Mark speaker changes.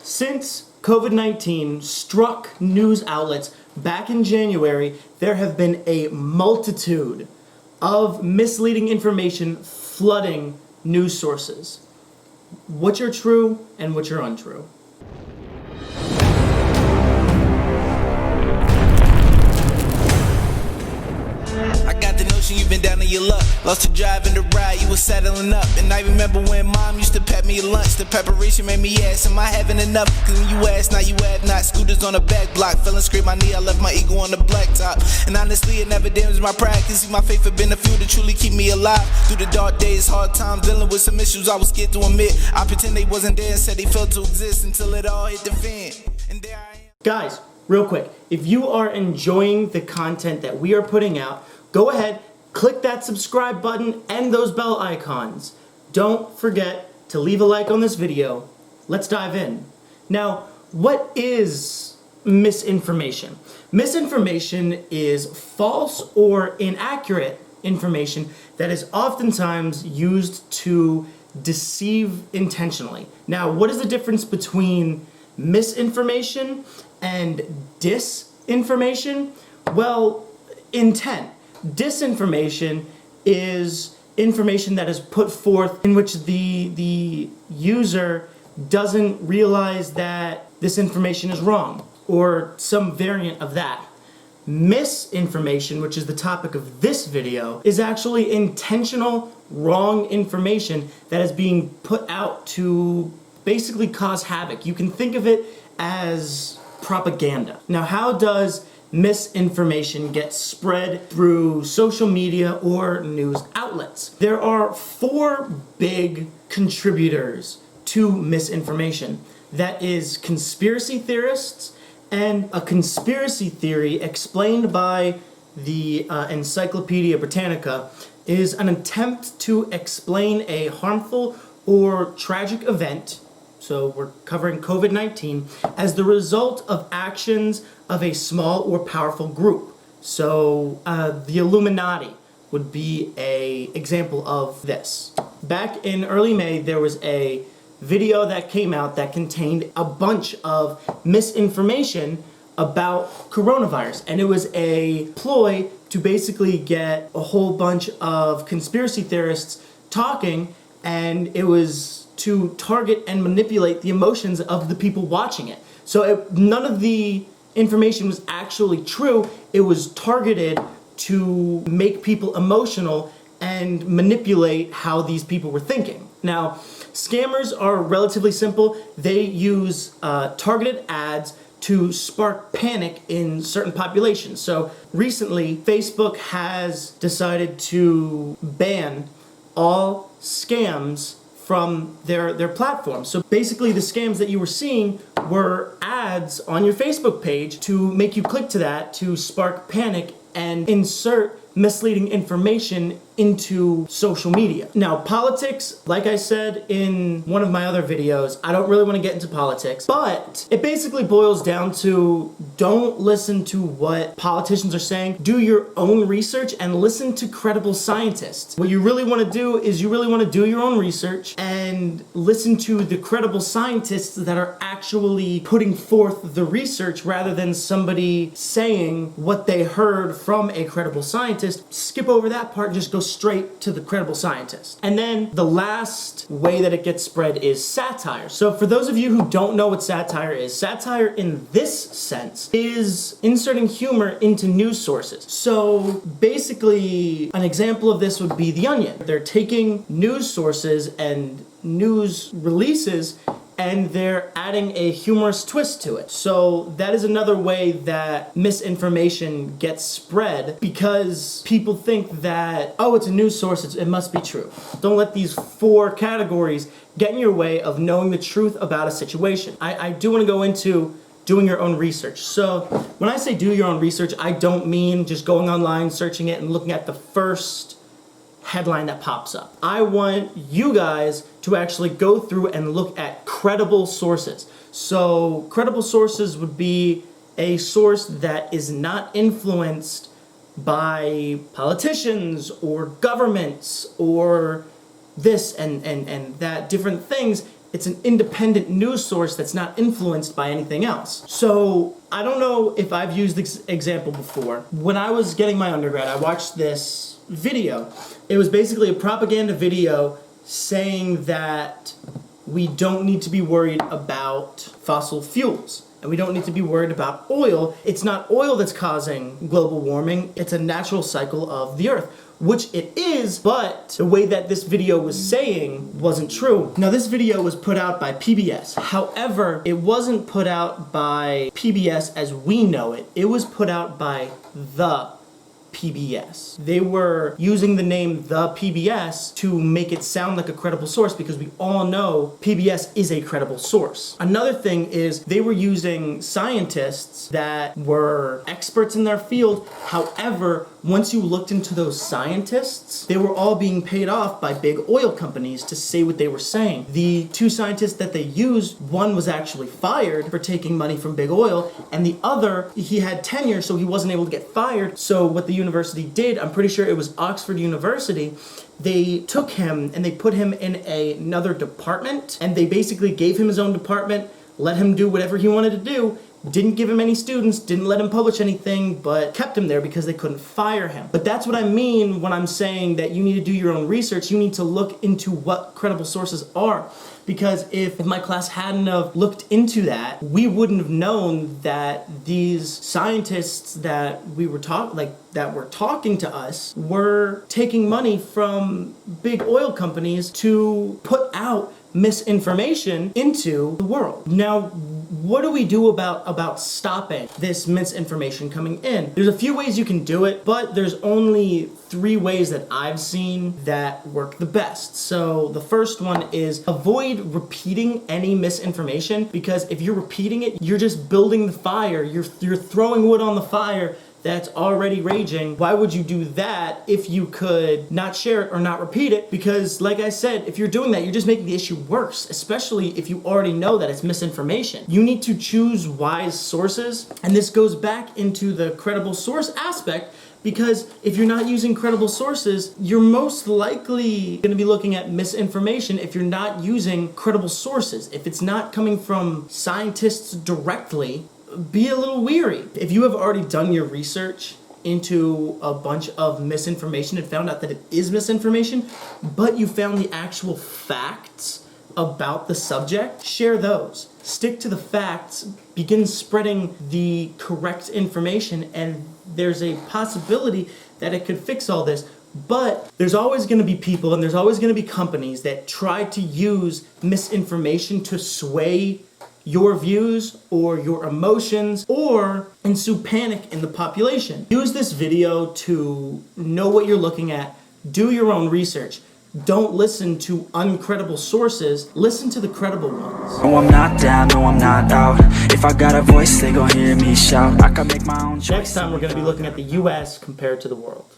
Speaker 1: Since COVID-19 struck news outlets back in January, there have been a multitude of misleading information flooding news sources. Which are true and which are untrue.
Speaker 2: You've been down on your luck, lost to drive in the ride, you was settling up. And I remember when mom used to pep me at lunch. The preparation made me ask, am I having enough? Cause when you ask, now you have not. Scooters on the back block, feeling scrape my knee, I left my ego on the blacktop. And honestly, it never damaged my practice. See, my faith had been the fuel to truly keep me alive. Through the dark days, hard times, dealing with some issues I was scared to admit. I pretend they wasn't there and said they failed to exist until it all hit the fan. And there I am.
Speaker 1: Guys, real quick, if you are enjoying the content that we are putting out, go ahead, click that subscribe button and those bell icons. Don't forget to leave a like on this video. Let's dive in. Now, what is misinformation? Misinformation is false or inaccurate information that is oftentimes used to deceive intentionally. Now, what is the difference between misinformation and disinformation? Well, intent. Disinformation is information that is put forth in which the user doesn't realize that this information is wrong, or some variant of that. Misinformation, which is the topic of this video, is actually intentional wrong information that is being put out to basically cause havoc. You can think of it as propaganda. Now, how does misinformation gets spread through social media or news outlets? There are four big contributors to misinformation. That is conspiracy theorists, and a conspiracy theory explained by the Encyclopedia Britannica is an attempt to explain a harmful or tragic event, so we're covering COVID-19, as the result of actions of a small or powerful group. So the Illuminati would be an example of this. Back in early May, there was a video that came out that contained a bunch of misinformation about coronavirus. And it was a ploy to basically get a whole bunch of conspiracy theorists talking, and it was to target and manipulate the emotions of the people watching it. So none of the information was actually true. It was targeted to make people emotional and manipulate how these people were thinking. Now, scammers are relatively simple. They use targeted ads to spark panic in certain populations. So recently, Facebook has decided to ban all scams from their platform. So basically the scams that you were seeing were ads on your Facebook page to make you click to that to spark panic and insert misleading information into social media. Now, politics, like I said in one of my other videos, I don't really want to get into politics, but it basically boils down to don't listen to what politicians are saying. Do your own research and listen to credible scientists. What you really want to do is you really want to do your own research and listen to the credible scientists that are actually putting forth the research rather than somebody saying what they heard from a credible scientist. Skip over that part and just go straight to the credible scientist. And then the last way that it gets spread is satire. So for those of you who don't know what satire in this sense is inserting humor into news sources. So basically an example of this would be The Onion. They're taking news sources and news releases and they're adding a humorous twist to it. So that is another way that misinformation gets spread, because people think that, oh, it's a news source, it must be true. Don't let these four categories get in your way of knowing the truth about a situation. I do want to go into doing your own research. So when I say do your own research, I don't mean just going online, searching it, and looking at the first headline that pops up. I want you guys to actually go through and look at credible sources. So credible sources would be a source that is not influenced by politicians or governments or this and that, different things. It's an independent news source that's not influenced by anything else. So I don't know if I've used this example before. When I was getting my undergrad, I watched this video. It was basically a propaganda video saying that we don't need to be worried about fossil fuels. And we don't need to be worried about oil. It's not oil that's causing global warming. It's a natural cycle of the earth, which it is, but the way that this video was saying wasn't true. Now, this video was put out by PBS. However, it wasn't put out by PBS as we know it. It was put out by the PBS. They were using the name the PBS to make it sound like a credible source because we all know PBS is a credible source. Another thing is they were using scientists that were experts in their field. However, once you looked into those scientists, they were all being paid off by big oil companies to say what they were saying. The two scientists that they used, one was actually fired for taking money from big oil, and the other, he had tenure, so he wasn't able to get fired. So what the university did, I'm pretty sure it was Oxford University, they took him and they put him in another department, and they basically gave him his own department, let him do whatever he wanted to do, didn't give him any students, didn't let him publish anything, but kept him there because they couldn't fire him. But that's what I mean when I'm saying that you need to do your own research. You need to look into what credible sources are. Because if my class hadn't have looked into that, we wouldn't have known that these scientists that were talking to us were taking money from big oil companies to put out misinformation into the world. Now, what do we do about stopping this misinformation coming in? There's a few ways you can do it, but there's only 3 ways that I've seen that work the best. So the first one is avoid repeating any misinformation, because if you're repeating it, you're just building the fire. You're throwing wood on the fire that's already raging. Why would you do that if you could not share it or not repeat it? Because like I said, if you're doing that, you're just making the issue worse, especially if you already know that it's misinformation. You need to choose wise sources, and this goes back into the credible source aspect, because if you're not using credible sources, you're most likely going to be looking at misinformation if you're not using credible sources. If it's not coming from scientists directly, be a little weary. If you have already done your research into a bunch of misinformation and found out that it is misinformation, but you found the actual facts about the subject, share those. Stick to the facts, begin spreading the correct information, and there's a possibility that it could fix all this. But there's always going to be people and there's always going to be companies that try to use misinformation to sway your views or your emotions or ensue panic in the population. Use this video to know what you're looking at. Do your own research. Don't listen to uncredible sources. Listen to the credible ones.
Speaker 3: No, I'm not down, no, I'm not out. If I got a voice, they gon' hear me shout. I can make my own choice.
Speaker 1: Next time we're going to be looking at the US compared to the world.